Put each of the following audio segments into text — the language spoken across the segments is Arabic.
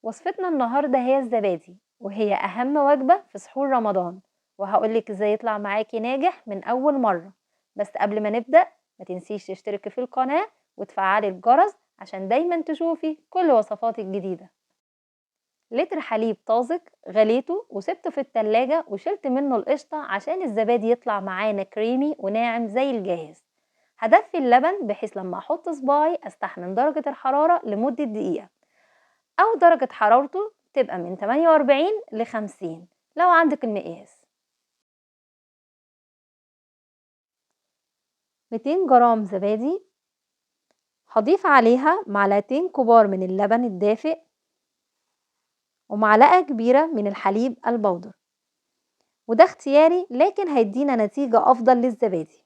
وصفتنا النهاردة هي الزبادي، وهي أهم وجبة في سحور رمضان، وهقولك ازاي يطلع معاكي ناجح من أول مرة. بس قبل ما نبدأ ما تنسيش تشتركي في القناة وتفعلي الجرس عشان دايما تشوفي كل وصفاتي الجديدة. لتر حليب طازج غليته وسبته في التلاجة وشلت منه القشطة عشان الزبادي يطلع معانا كريمي وناعم زي الجاهز. هدفي اللبن بحيث لما احط صباعي استحمل درجة الحرارة لمدة دقيقة، أو درجة حرارته تبقى من 48 ل 50 لو عندك المقياس. 200 جرام زبادي، هضيف عليها معلقتين كبار من اللبن الدافئ ومعلقة كبيرة من الحليب البودر، وده اختياري لكن هيدينا نتيجة أفضل للزبادي.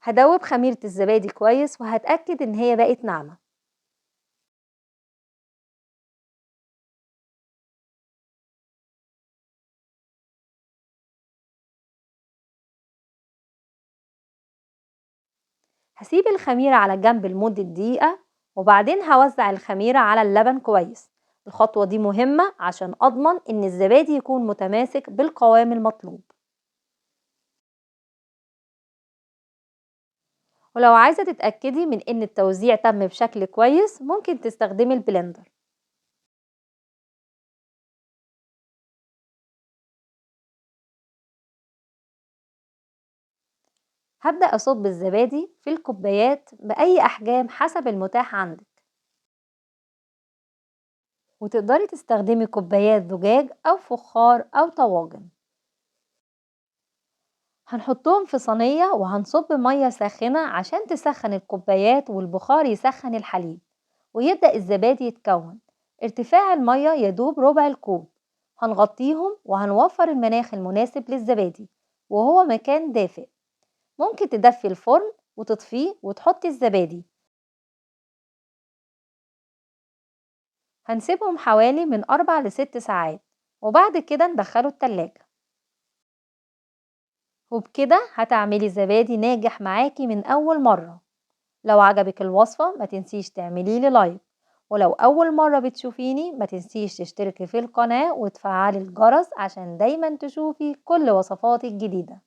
هدوب خميرة الزبادي كويس وهتأكد إن هي بقت ناعمة. هسيب الخميرة على جنب لمدة دقيقة، وبعدين هوزع الخميرة على اللبن كويس. الخطوة دي مهمة عشان أضمن إن الزبادي يكون متماسك بالقوام المطلوب. ولو عايزة تتأكدي من إن التوزيع تم بشكل كويس ممكن تستخدمي البلندر. هبدأ أصب الزبادي في الكوبايات بأي أحجام حسب المتاح عندك، وتقدري تستخدمي كوبايات زجاج أو فخار أو طواجن. هنحطهم في صينية وهنصب مية ساخنة عشان تسخن الكوبايات والبخار يسخن الحليب ويبدأ الزبادي يتكون. ارتفاع المية يدوب ربع الكوب. هنغطيهم وهنوفر المناخ المناسب للزبادي وهو مكان دافئ. ممكن تدفي الفرن وتطفيه وتحطي الزبادي. هنسيبهم حوالي من 4 ل6 ساعات وبعد كده ندخله التلاجة. وبكده هتعملي زبادي ناجح معاكي من أول مرة. لو عجبك الوصفة ما تنسيش تعملي لي لايك، ولو أول مرة بتشوفيني ما تنسيش تشتركي في القناة وتفعلي الجرس عشان دايما تشوفي كل وصفاتي الجديدة.